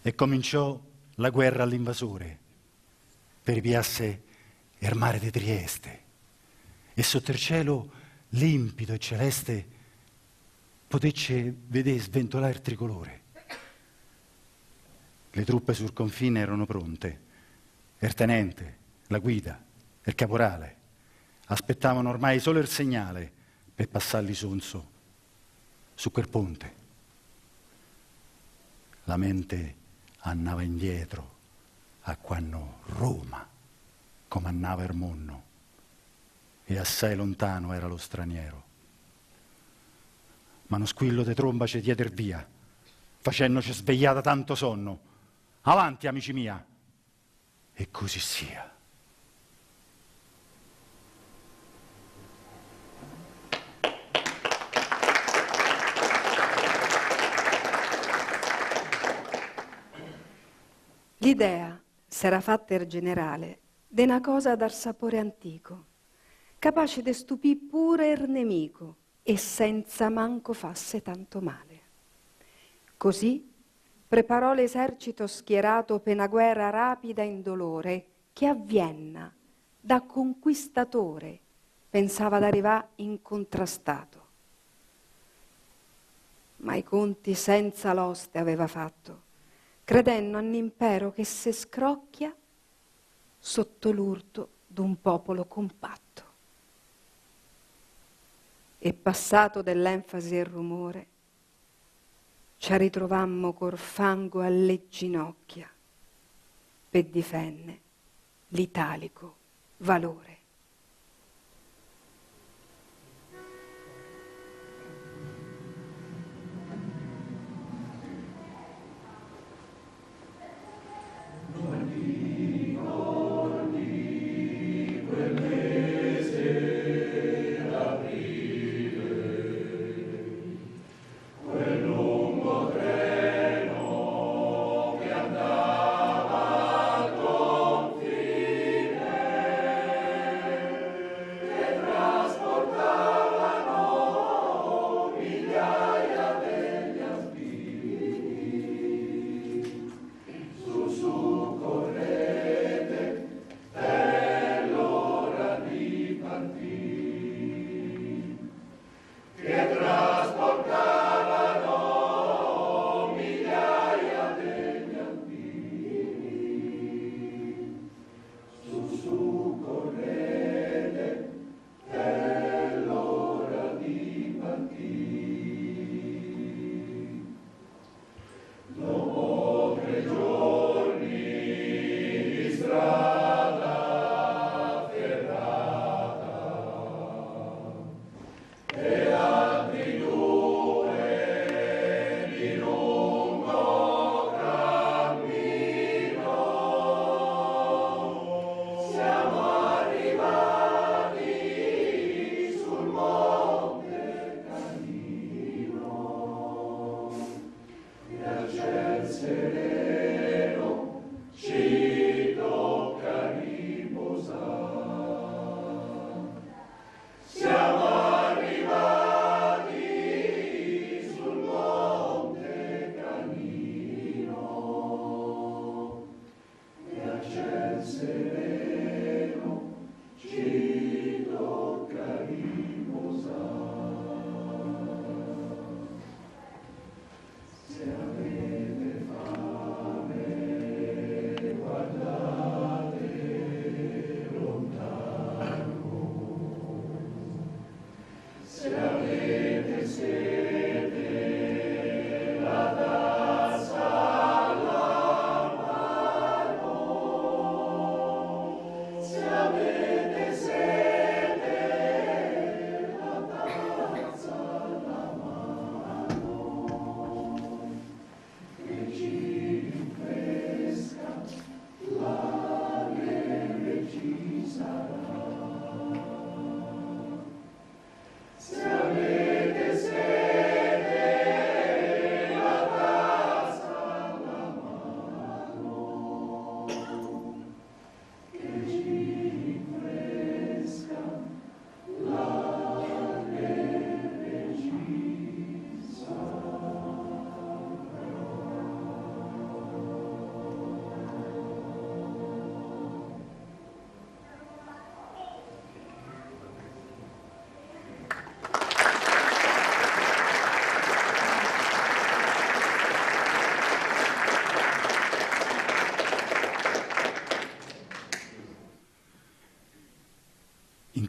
e cominciò la guerra all'invasore per ripiasse il mare di Trieste e sotto il cielo limpido e celeste potecce vedere sventolare il tricolore. Le truppe sul confine erano pronte, il tenente, la guida, il caporale aspettavano ormai solo il segnale per passarli sonso su quel ponte. La mente andava indietro a quando Roma comandava il mondo e assai lontano era lo straniero. Ma uno squillo di tromba ci diede il via, facendoci svegliata tanto sonno. Avanti, amici mia! E così sia. L'idea s'era fatta il generale de una cosa dal sapore antico, capace de stupì pure il nemico e senza manco fasse tanto male. Così preparò l'esercito schierato per una guerra rapida e indolore che a Vienna, da conquistatore, pensava d'arrivare incontrastato. Ma i conti senza l'oste aveva fatto, credendo a un impero che se scrocchia sotto l'urto d'un popolo compatto. E passato dell'enfasi e il rumore, ci ritrovammo col fango alle ginocchia per difenne l'italico valore.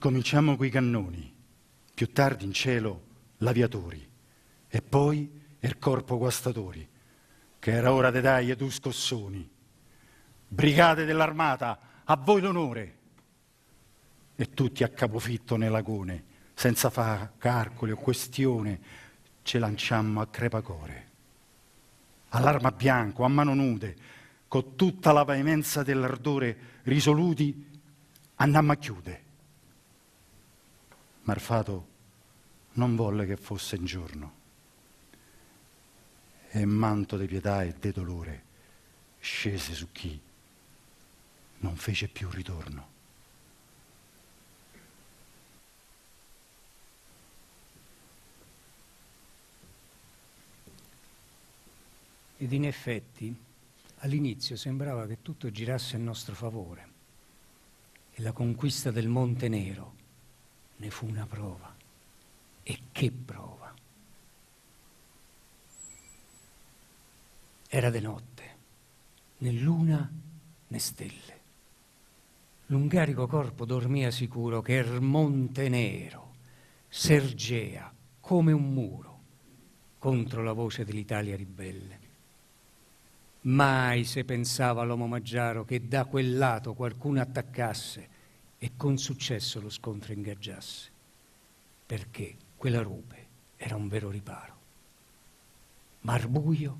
Incominciamo coi cannoni, più tardi in cielo l'aviatori e poi il corpo guastatori, che era ora de dai tu scossoni. Brigate dell'armata, a voi l'onore! E tutti a capofitto nel lagone, senza fa calcoli o questione, ce lanciammo a crepacore. All'arma bianco, a mano nude, con tutta la veemenza dell'ardore, risoluti, andammo a chiude. Marfato non volle che fosse in giorno, e manto di pietà e di dolore scese su chi non fece più ritorno. Ed in effetti all'inizio sembrava che tutto girasse a nostro favore e la conquista del Monte Nero ne fu una prova. E che prova! Era de notte, né luna né stelle. L'ungarico corpo dormia sicuro che il Monte Nero s'ergea come un muro contro la voce dell'Italia ribelle. Mai se pensava l'uomo maggiaro che da quel lato qualcuno attaccasse e con successo lo scontro ingaggiasse, perché quella rupe era un vero riparo. Marbuio,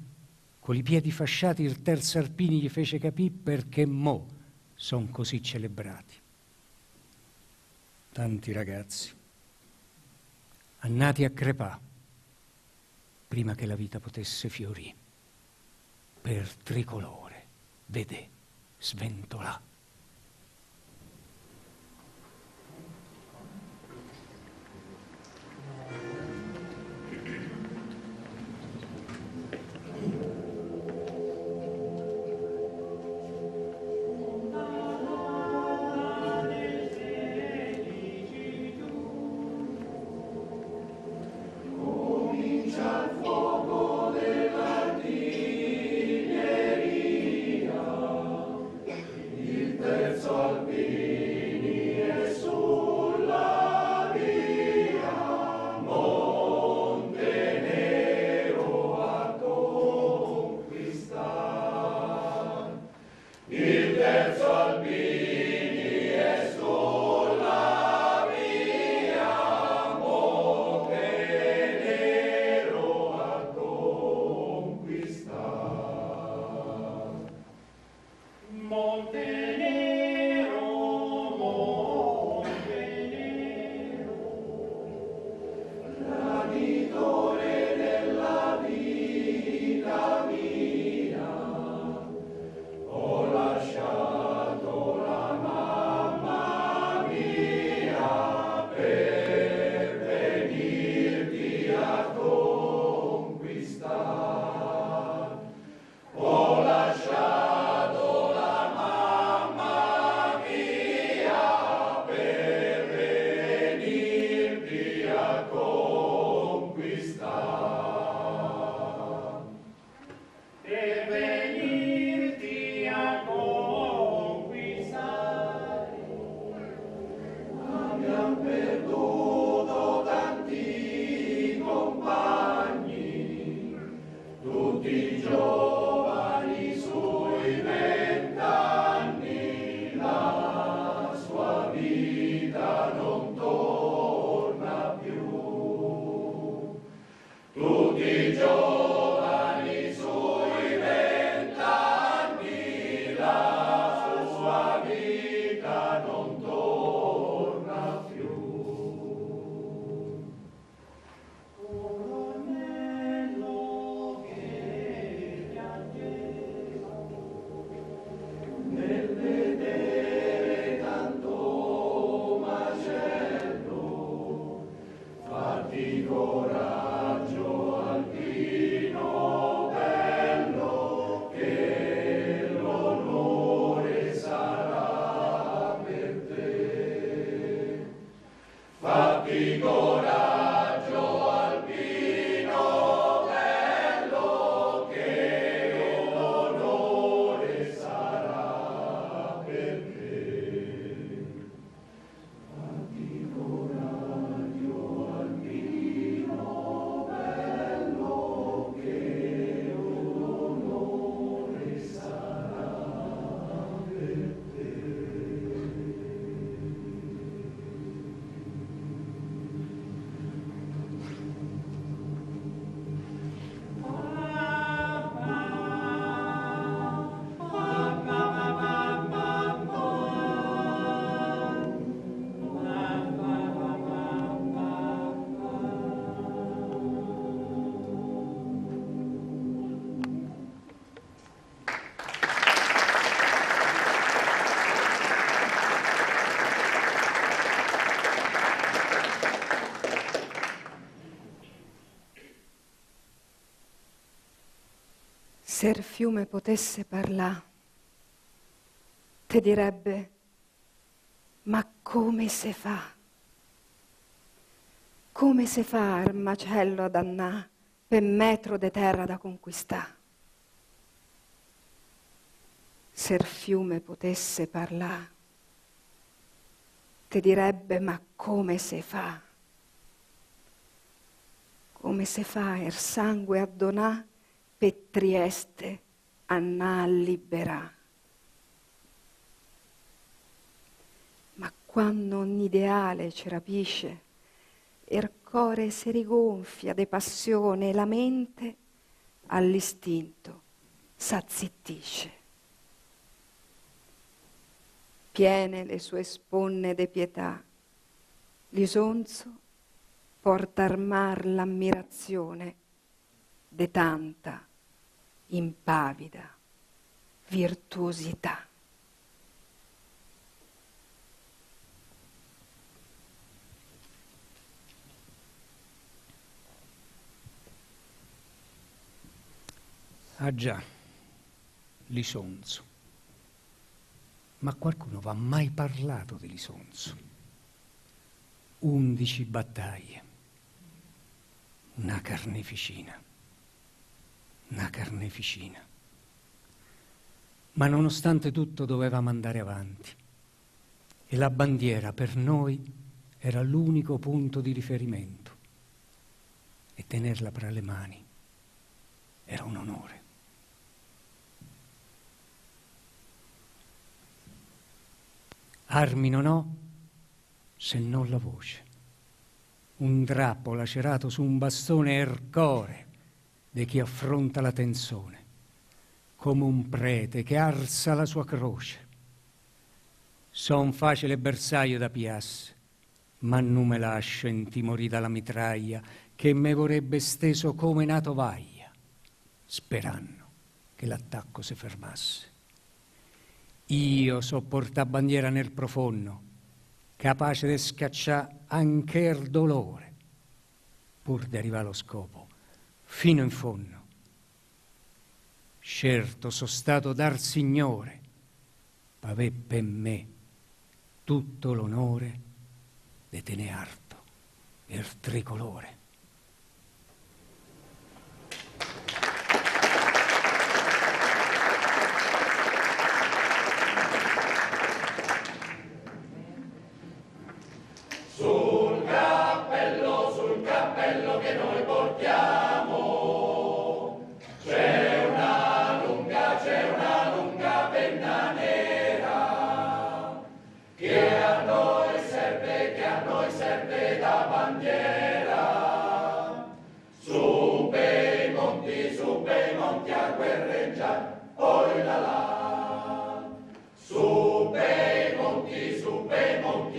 con i piedi fasciati, il terzo Arpini gli fece capì perché mo son così celebrati. Tanti ragazzi, annati a crepà, prima che la vita potesse fiorì, per tricolore, vede, sventolà. Se il fiume potesse parlare, te direbbe, ma come se fa? Come se fa il macello ad annà per metro de terra da conquistà? Se il fiume potesse parlare, te direbbe, ma come se fa? Come se fa il sangue a donà per Trieste annà a liberà? Ma quando un ideale ci rapisce, il core si rigonfia de passione e la mente all'istinto s'azzittisce. Piene le sue sponne de pietà, l'isonzo porta armar l'ammirazione de tanta impavida virtuosità. Ah già, l'Isonzo. Ma qualcuno va mai parlato di l'Isonzo? 11 battaglie, una carneficina. Ma nonostante tutto dovevamo andare avanti e la bandiera per noi era l'unico punto di riferimento e tenerla fra le mani era un onore. Armi non ho se non la voce, un drappo lacerato su un bastone ercore di chi affronta la tensione, come un prete che alza la sua croce. Son facile bersaglio da piasse, ma non me lascio intimorì dalla mitraglia che me vorrebbe steso come una tovaglia, sperando che l'attacco si fermasse. Io so portà bandiera nel profondo, capace di scacciare anche il dolore, pur di arrivare allo scopo, fino in fondo. Certo so stato dar Signore, pavè per me tutto l'onore di tenere alto il tricolore. Sul cappello che noi portiamo, c'è una lunga penna nera, che a noi serve da bandiera. Su bei monti a guerreggiare, poi là. Su bei monti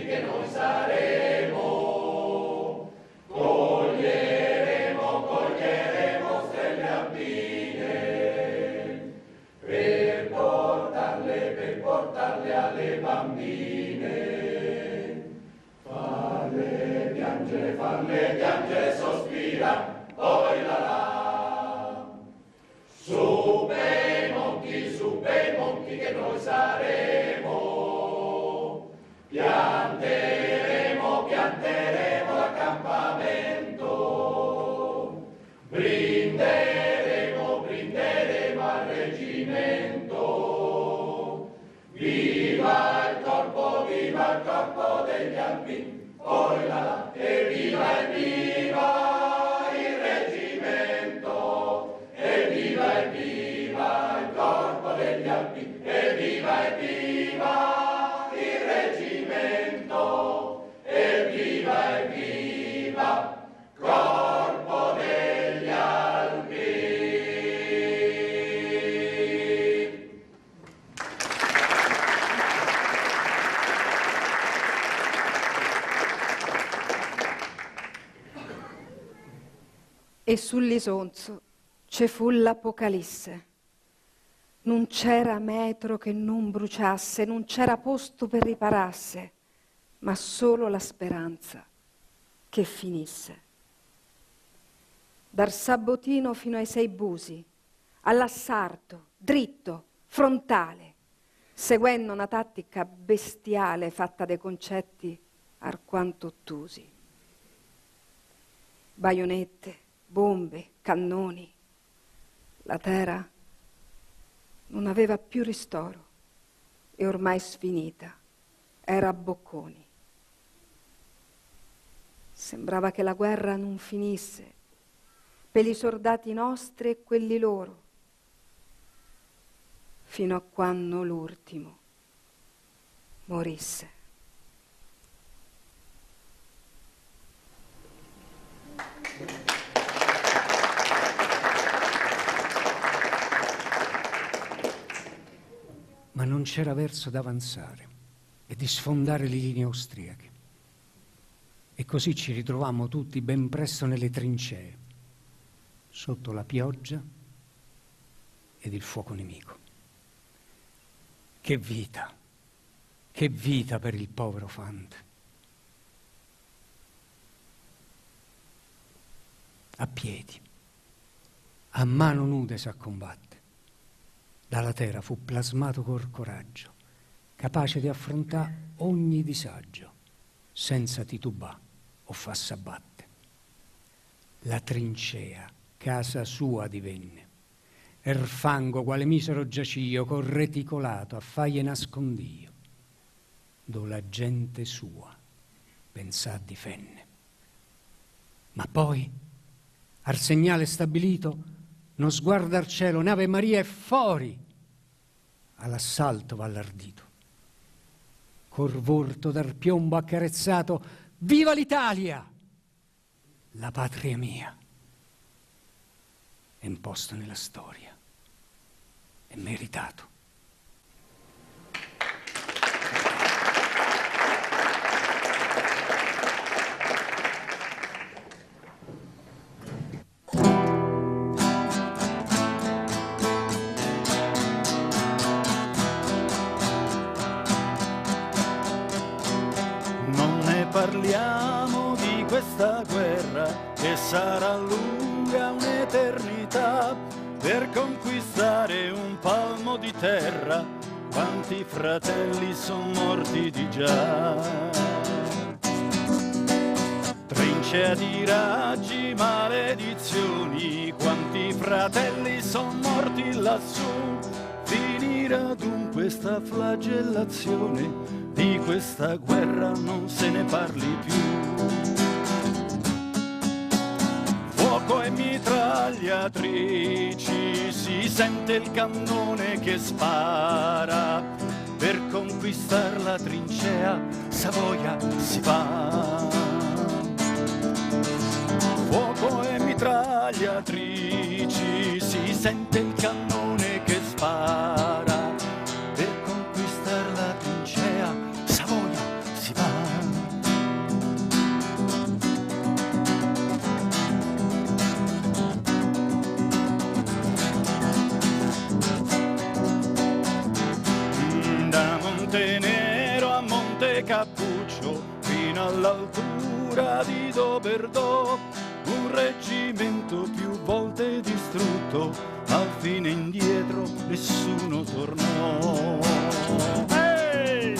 che noi saremo, coglieremo stelle alpine per portarle alle bambine, farle piangere, sospira, poi là. Su bei monti che noi saremo, pianteremo l'accampamento, brinderemo al reggimento. Viva il corpo degli alpini, poi là, e viva il reggimento, e viva il corpo degli alpini, e viva il reggimento, e viva corpo degli alpini. E sull'Isonzo ce fu l'Apocalisse. Non c'era metro che non bruciasse, non c'era posto per riparasse, ma solo la speranza che finisse. Dal Sabotino fino ai Sei Busi, all'assalto, dritto, frontale, seguendo una tattica bestiale fatta dei concetti alquanto ottusi. Baionette, bombe, cannoni. La terra non aveva più ristoro e ormai sfinita era a bocconi. Sembrava che la guerra non finisse per i soldati nostri e quelli loro, fino a quando l'ultimo morisse. Ma non c'era verso d'avanzare e di sfondare le linee austriache. E così ci ritrovammo tutti ben presto nelle trincee, sotto la pioggia ed il fuoco nemico. Che vita per il povero Fante. A piedi, a mano nude sa combattere. Dalla terra fu plasmato col coraggio, capace di affrontare ogni disagio, senza titubà o fassabatte. La trincea, casa sua divenne, er fango quale misero giacio, col reticolato a faie nascondio, do la gente sua pensà difenne. Ma poi, al segnale stabilito, non sguarda al cielo, nave Maria è fuori, all'assalto va l'ardito. Col volto dal piombo accarezzato, viva l'Italia, la patria mia. È imposto nella storia, è meritato. Parliamo di questa guerra che sarà lunga un'eternità per conquistare un palmo di terra. Quanti fratelli son morti di già. Trincea di raggi, maledizioni, quanti fratelli son morti lassù. Finirà dunque sta flagellazione, di questa guerra non se ne parli più. Fuoco e mitragliatrici, si sente il cannone che spara. Per conquistar la trincea, Savoia si va. Fuoco e mitragliatrici, si sente il cannone che spara. Per conquistar la trincea, Savoia si va. Da Montenero a Monte Cappuccio, fino all'altura di Doberdò, un reggimento più volte distrutto, al fine indietro nessuno tornò. Hey!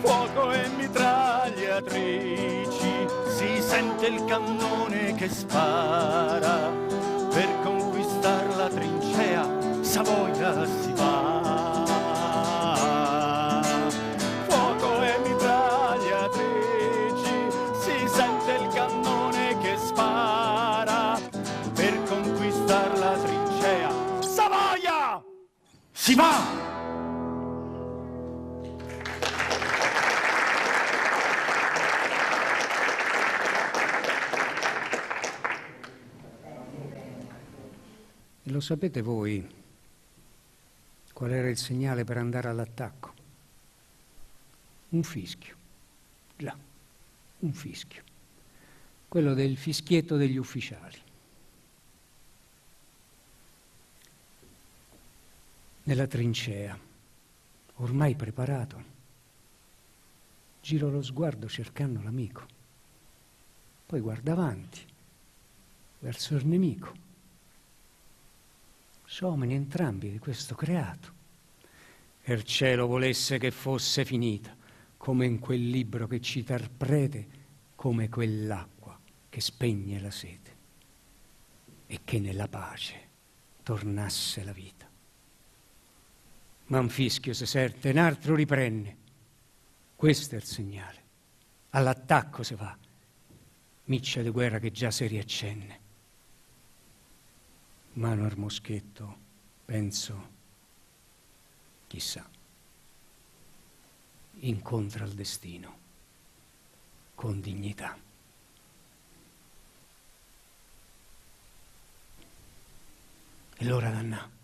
Fuoco e mitragliatrici, si sente il cannone che spara. Per conquistar la trincea, Savoia si va. Fuoco e mitragliatrici, si sente il cannone che spara. Per conquistar la trincea, Savoia si va! E lo sapete voi qual era il segnale per andare all'attacco? Un fischio, già, un fischio, quello del fischietto degli ufficiali. Nella trincea, ormai preparato, giro lo sguardo cercando l'amico, poi guardo avanti, verso il nemico. someni entrambi di questo creato. E il cielo volesse che fosse finita, come in quel libro che cita il prete, come quell'acqua che spegne la sete, e che nella pace tornasse la vita. Ma un fischio si serte, un altro riprende. Questo è il segnale. All'attacco si va. Miccia di guerra che già si riaccenne. Mano al moschetto, penso, chissà, incontra il destino con dignità. E l'ora d'annà.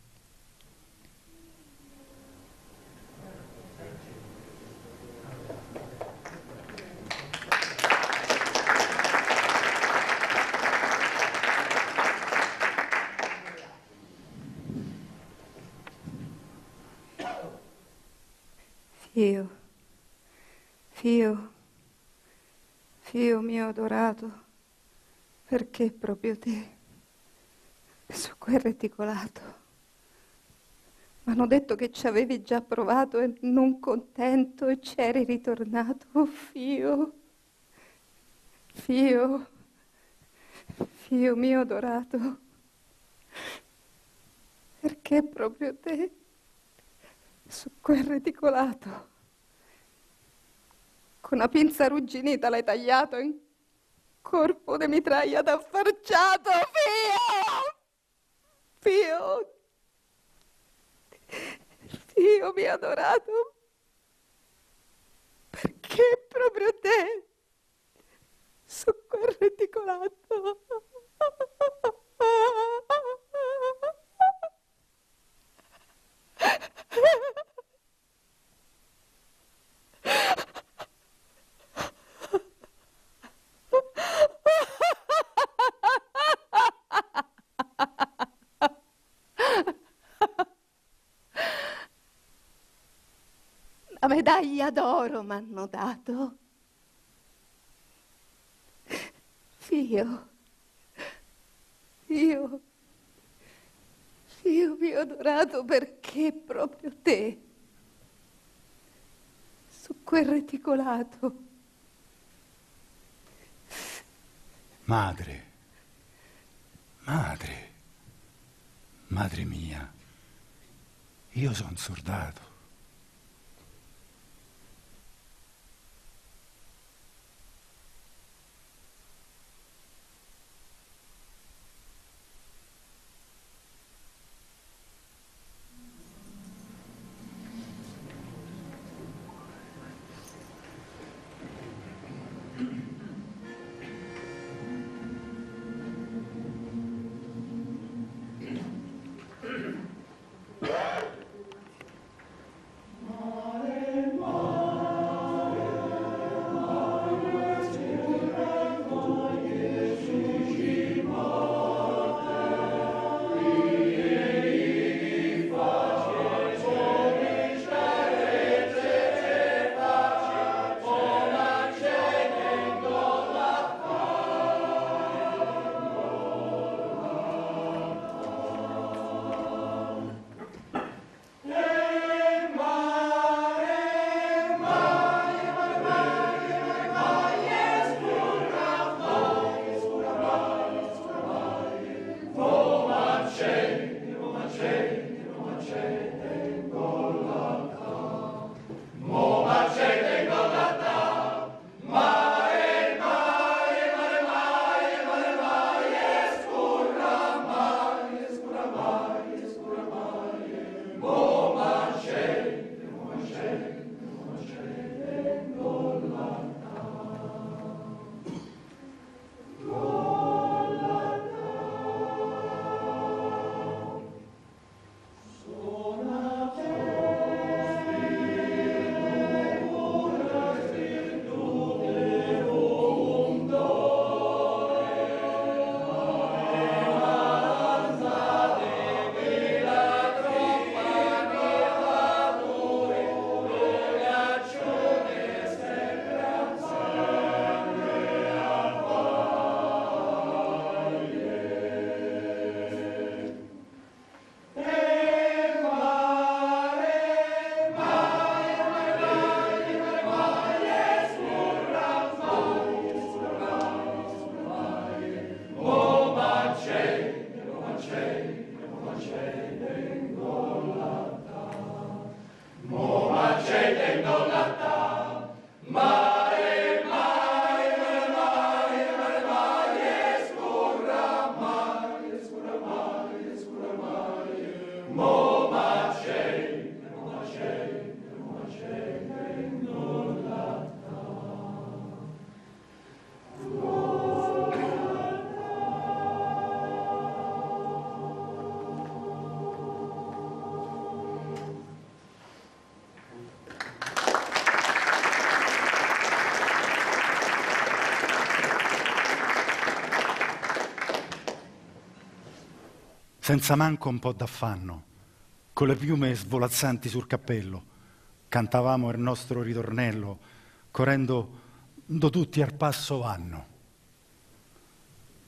Fio mio adorato, perché proprio te, su quel reticolato, m'hanno detto che ci avevi già provato e non contento e c'eri ritornato. Oh, Fio mio adorato, perché proprio te, su quel reticolato, con una pinza arrugginita l'hai tagliato in corpo di mitraglia d'affarciato. Fio mio adorato, perché proprio te, su quel reticolato. La medaglia d'oro m'hanno dato. Fio mio adorato, perché proprio te, su quel reticolato. Madre, madre mia, io sono soldato. senza manco un po' d'affanno, con le piume svolazzanti sul cappello, cantavamo il nostro ritornello, correndo do tutti al passo vanno.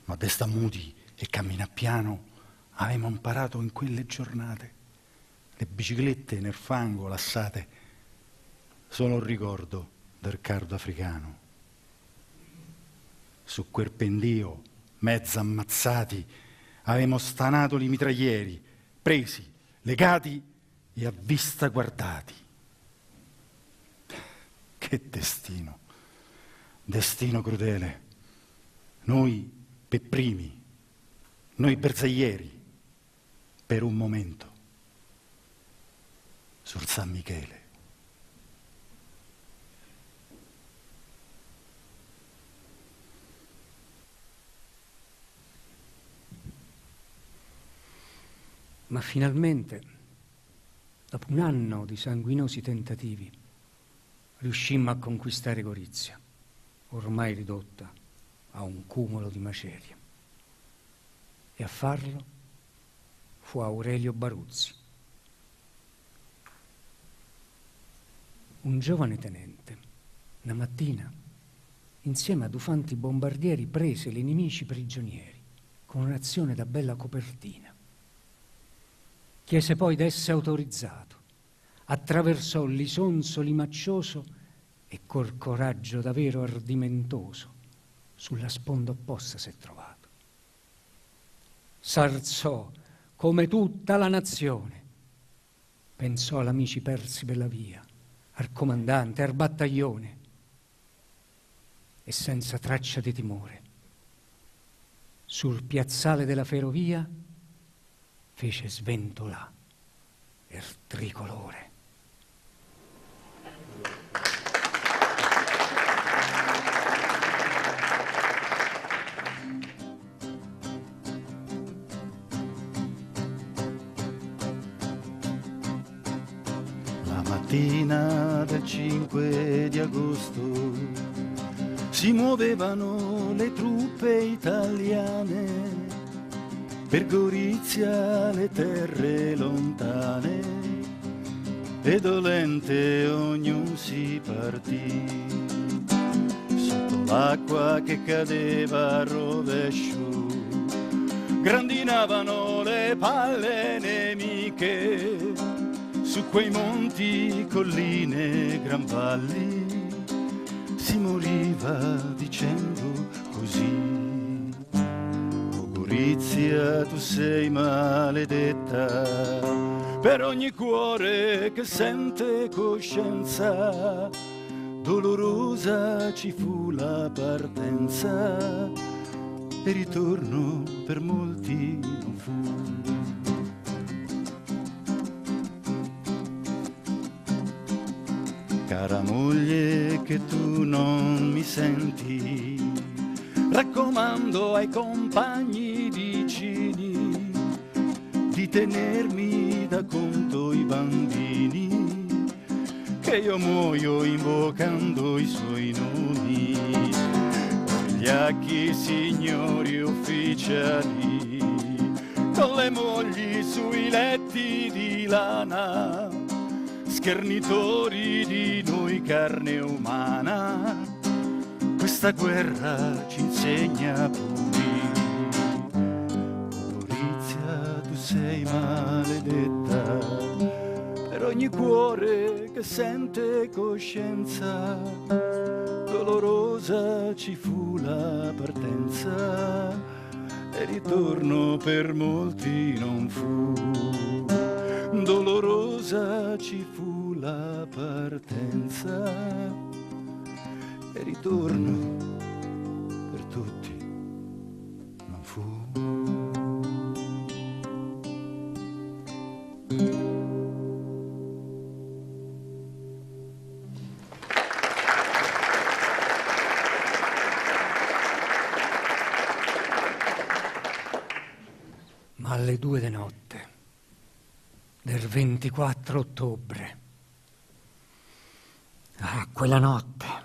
Ma desta muti e cammina piano, avevamo imparato in quelle giornate, le biciclette nel fango lassate, solo un ricordo del cardo africano. Su quel pendio, mezzo ammazzati, avevamo stanato i mitraglieri, presi, legati e a vista guardati. Che destino, destino crudele. Noi per primi, noi bersaglieri, per un momento, sul San Michele. Ma finalmente, dopo un anno di sanguinosi tentativi, riuscimmo a conquistare Gorizia, ormai ridotta a un cumulo di macerie. E a farlo fu Aurelio Baruzzi, un giovane tenente. Una mattina, insieme ad ufanti bombardieri, prese gli nemici prigionieri con un'azione da bella copertina. Chiese poi d'esse autorizzato, attraversò l'isonzo limaccioso e col coraggio davvero ardimentoso sulla sponda opposta s'è trovato. S'alzò come tutta la nazione, pensò all'amici persi per la via, al comandante, al battaglione, e senza traccia di timore, sul piazzale della ferrovia fece sventolà il tricolore. La mattina del 5 di agosto si muovevano le truppe italiane per Gorizia, le terre lontane, e dolente ognuno si partì. Sotto l'acqua che cadeva a rovescio, grandinavano le palle nemiche, su quei monti, colline, gran valli, si moriva dicendo così. Gorizia, tu sei maledetta, per ogni cuore che sente coscienza, dolorosa ci fu la partenza, e ritorno per molti non fu. Cara moglie, che tu non mi senti, raccomando ai compagni vicini di tenermi da conto i bambini, che io muoio invocando i suoi nomi. Gli signori ufficiali, con le mogli sui letti di lana, schernitori di noi carne umana, questa guerra ci insegna puri. Gorizia, tu sei maledetta, per ogni cuore che sente coscienza, dolorosa ci fu la partenza, e ritorno per molti non fu. Dolorosa ci fu la partenza, e ritorno per tutti non fu. Ma alle 2 di notte del 24 ottobre, quella notte,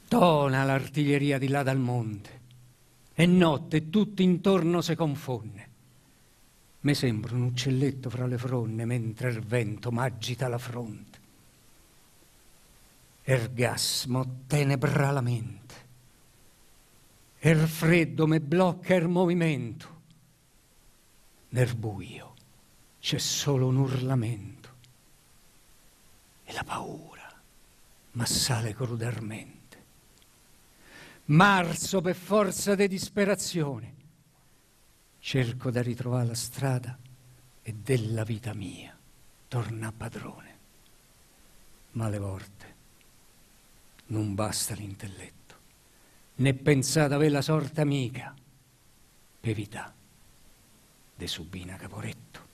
Tona l'artiglieria di là dal monte, e notte tutto intorno se confonne. Me sembra un uccelletto fra le fronne, mentre il vento m'agita la fronte. Ergasmo tenebra la mente, freddo me blocca il movimento. Nel buio c'è solo un urlamento, e la paura m'assale crudelmente. Marzo per forza di disperazione, cerco da ritrovare la strada e della vita mia torna padrone. Ma alle volte non basta l'intelletto, né pensate avere la sorte amica, per evità de subina Caporetto.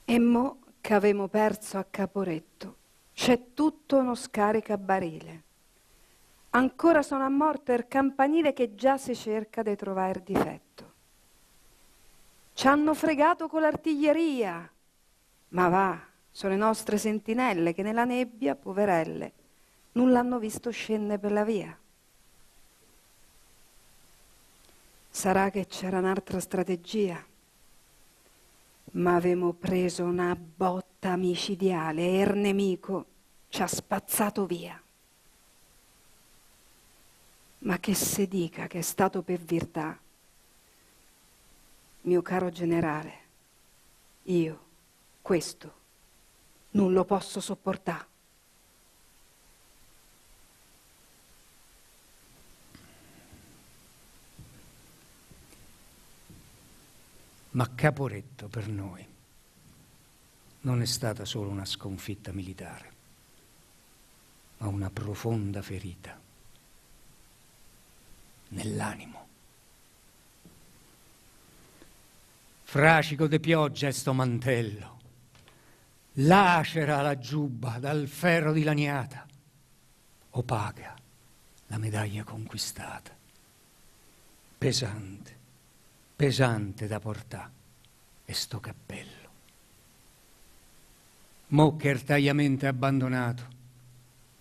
E mo' che avemo perso a Caporetto, c'è tutto uno scaricabarile. Ancora sono a morto il campanile che già si cerca di trovare il difetto. Ci hanno fregato con l'artiglieria, ma va, sono le nostre sentinelle che nella nebbia, poverelle, non l'hanno visto scendere per la via. Sarà che c'era un'altra strategia, ma avevamo preso una botta micidiale e il nemico ci ha spazzato via. Ma che se dica che è stato per virtà, mio caro generale, io questo non lo posso sopportare. Ma Caporetto per noi non è stata solo una sconfitta militare, ma una profonda ferita nell'animo. Fracico de pioggia è sto mantello, lacera la giubba dal ferro dilaniata, opaca la medaglia conquistata, pesante, pesante da portà e sto cappello. Mo che ertagliamente abbandonato,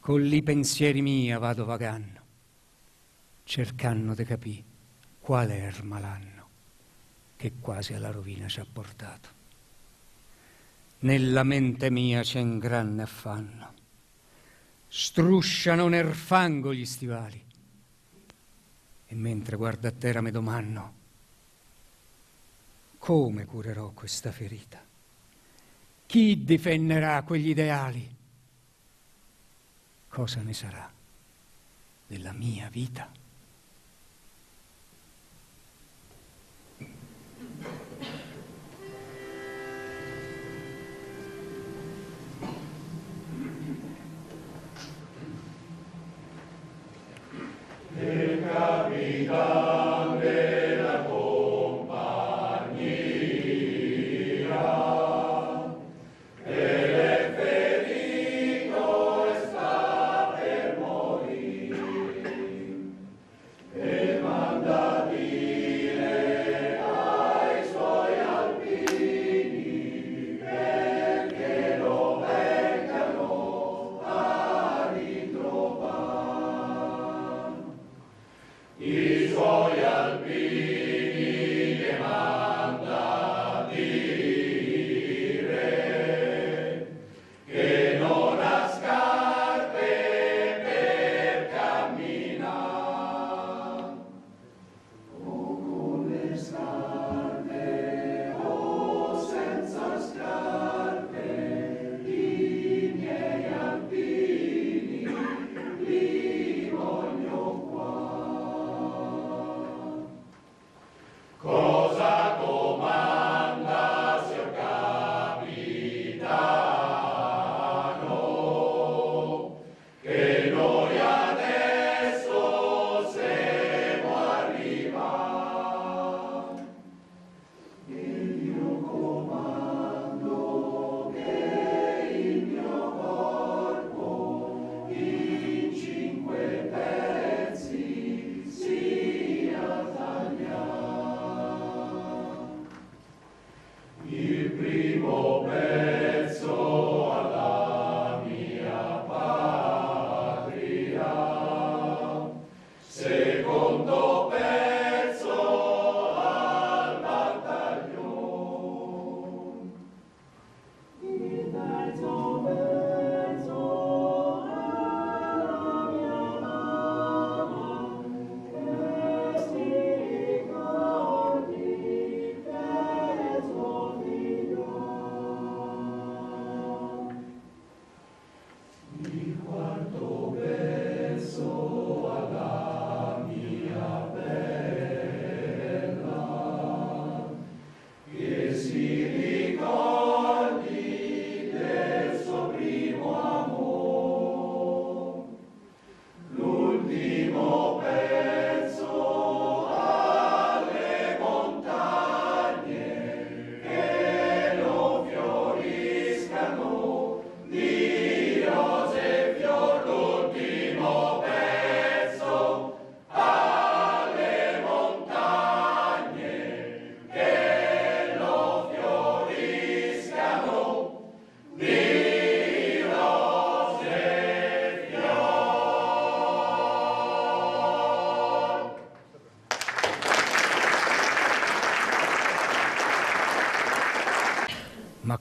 con li pensieri mia vado vagando, cercando di capire qual è il malanno che quasi alla rovina ci ha portato. Nella mente mia c'è un grande affanno, strusciano nel fango gli stivali, e mentre guardo a terra mi domando come curerò questa ferita, chi difenderà quegli ideali, cosa ne sarà della mia vita. Il capitan della compagnia ed è ferito e sta per morire.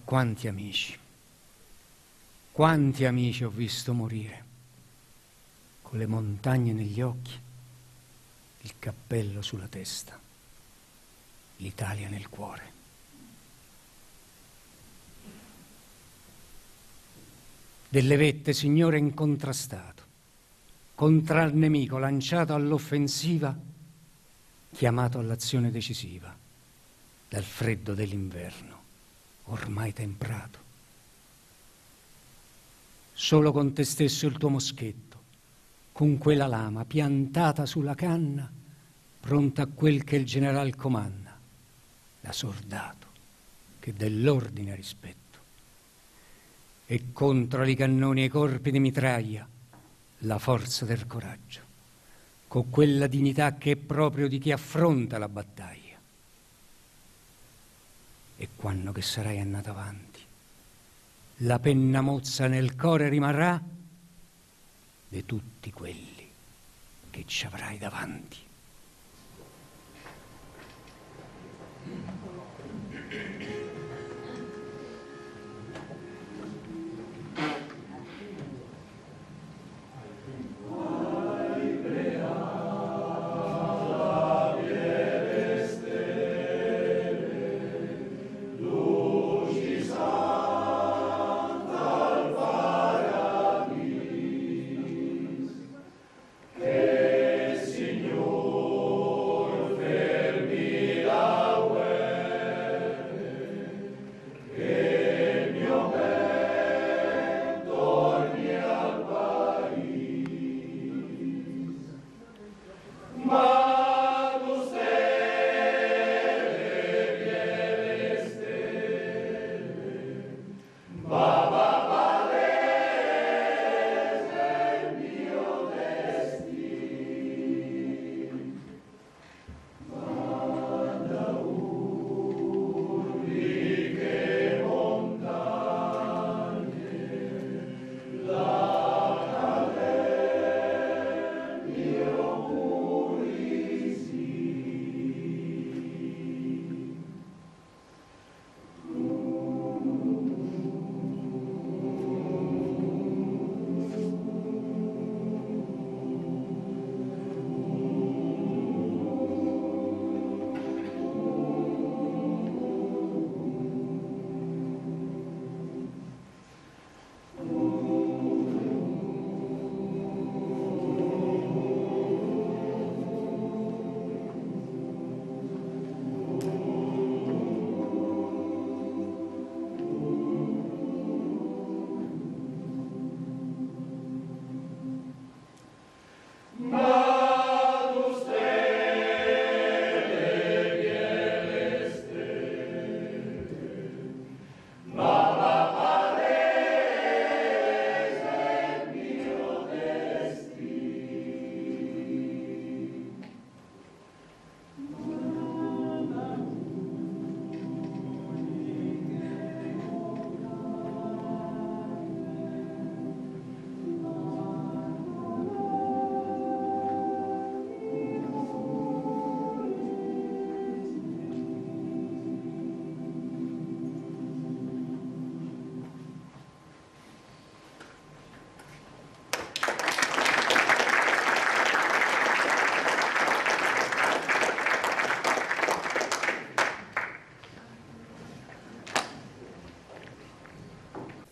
quanti amici ho visto morire, con le montagne negli occhi, il cappello sulla testa, l'Italia nel cuore. Delle vette, Signore, incontrastato, contra il nemico lanciato all'offensiva, chiamato all'azione decisiva, dal freddo dell'inverno, ormai temprato. Solo con te stesso il tuo moschetto, con quella lama piantata sulla canna, pronta a quel che il general comanda, da soldato che dell'ordine rispetto. E contro i cannoni e i corpi di mitraglia, la forza del coraggio, con quella dignità che è proprio di chi affronta la battaglia. E quando che sarai andato avanti, la penna mozza nel cuore rimarrà di tutti quelli che ci avrai davanti.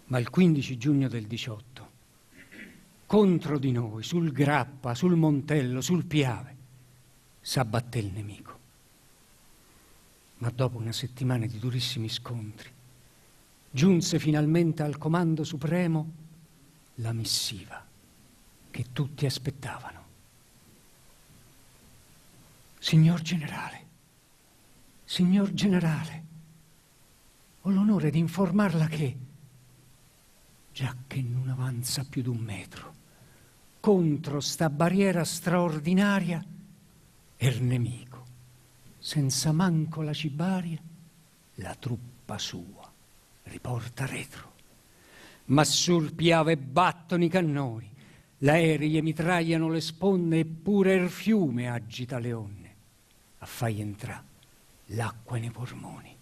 Ma il 15 giugno del 18, contro di noi, sul Grappa, sul Montello, sul Piave, s'abbatté il nemico. Ma dopo una settimana di durissimi scontri, giunse finalmente al Comando Supremo la missiva che tutti aspettavano. Signor Generale, ho l'onore di informarla che, già che non avanza più d'1 metro, contro sta barriera straordinaria, er nemico, senza manco la cibaria, la truppa sua riporta retro. Ma sul Piave battono i cannoni, l'aerei mitragliano le sponde, eppure il fiume agita le onne, a fai entrà l'acqua nei polmoni.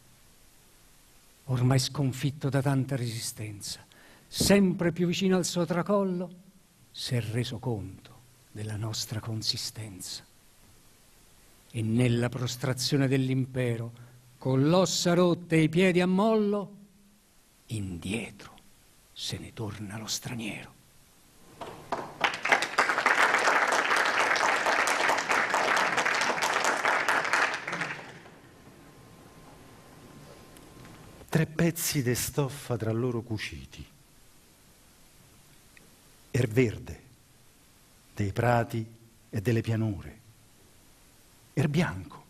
ormai sconfitto da tanta resistenza, sempre più vicino al suo tracollo, si è reso conto della nostra consistenza. E nella prostrazione dell'impero, con l'ossa rotte e i piedi a mollo, indietro se ne torna lo straniero. Tre pezzi de stoffa tra loro cuciti, er verde dei prati e delle pianure, er bianco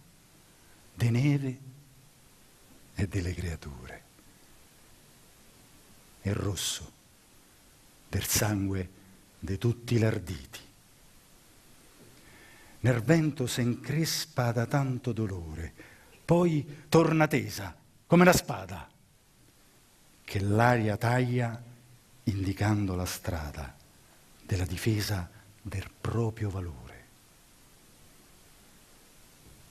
de neve e delle creature, er rosso del sangue de tutti larditi. Nel vento s'encrespa da tanto dolore, poi torna tesa come una spada, che l'aria taglia indicando la strada della difesa del proprio valore.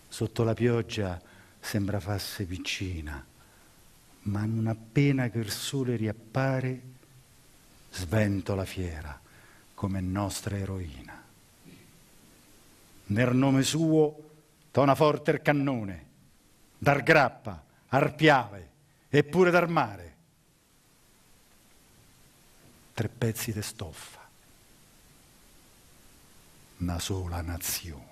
Sotto la pioggia sembra farsi piccina, ma non appena che il sole riappare, sventola fiera come nostra eroina. Nel nome suo tona forte il cannone, dar grappa, arpiave e pure dar mare. Tre pezzi di stoffa, una sola nazione.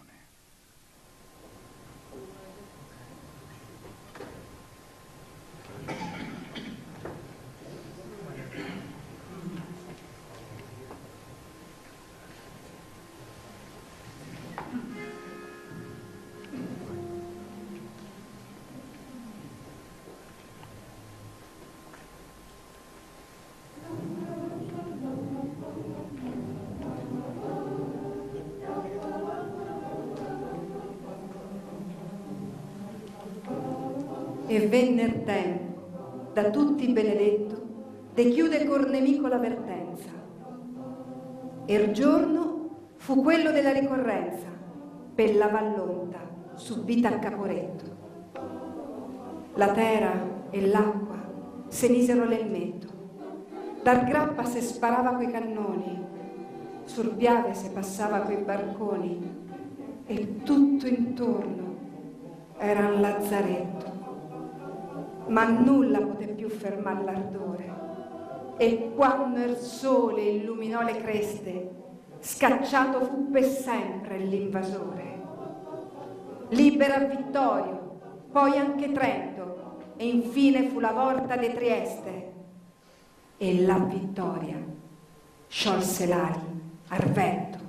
E venne il tempo, da tutti benedetto, de chiude col nemico la vertenza. E il giorno fu quello della ricorrenza, per la vallonta, subita a Caporetto. La terra e l'acqua se misero l'elmetto, dal grappa se sparava coi cannoni, sul piave se passava coi barconi, e tutto intorno era un lazzaretto. Ma nulla poté più fermar l'ardore, e quando il sole illuminò le creste, scacciato fu per sempre l'invasore. Libera Vittorio, poi anche Trento, e infine fu la volta de Trieste, e la vittoria sciolse l'ali al vento.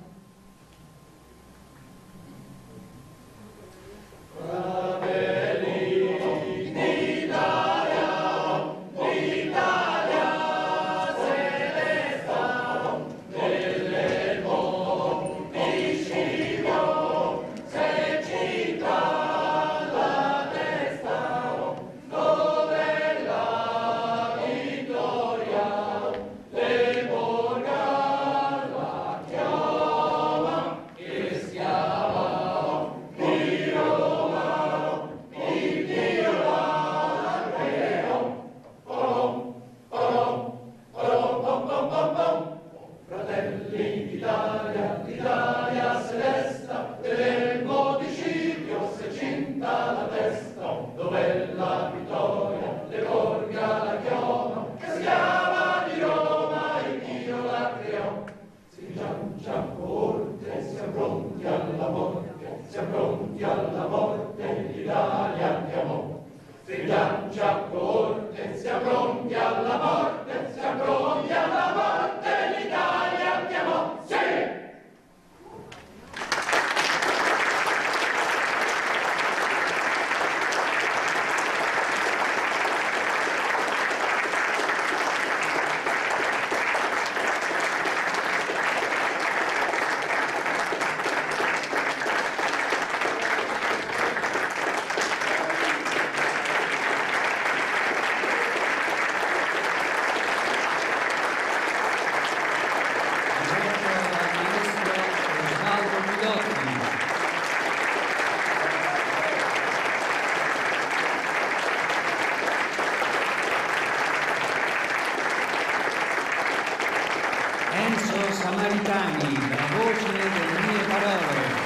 Samaritani, la voce delle mie parole.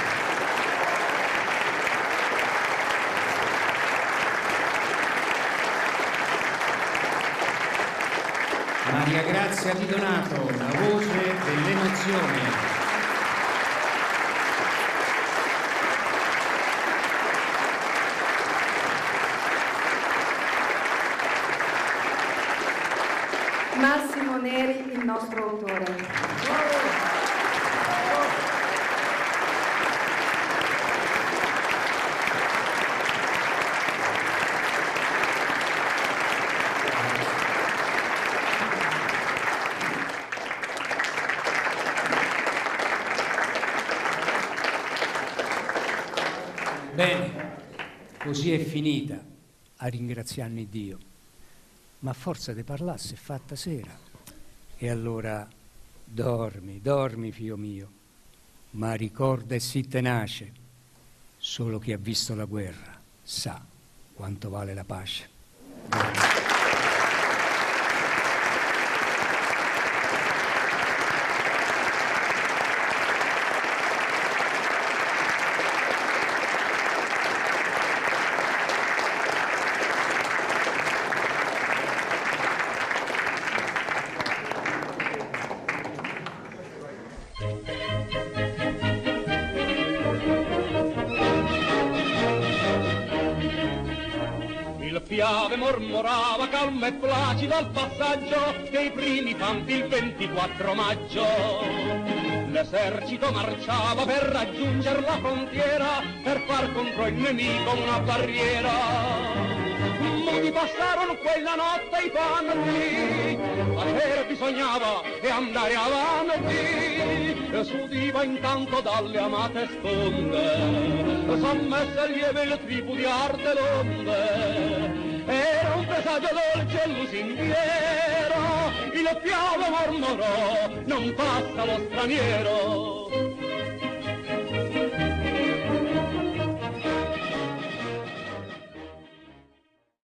Maria Grazia Di Donato, la voce dell'emozione. Massimo Neri, il nostro autore. Bene, così è finita a ringraziarmi Dio. Ma a forza di parlasse è fatta sera. E allora dormi, dormi, figlio mio, ma ricorda e sii tenace. Solo chi ha visto la guerra sa quanto vale la pace. Piave mormorava calmo e placido al passaggio dei primi fanti il 24 maggio. L'esercito marciava per raggiungere la frontiera, per far contro il nemico una barriera. Molti passarono quella notte i panni, facere bisognava e andare avanti. S'udiva intanto dalle amate sponde, sommesse lieve le tribù di arte l'onde. Era un presagio dolce e lusinghiero, il piave mormorò, non passa lo straniero.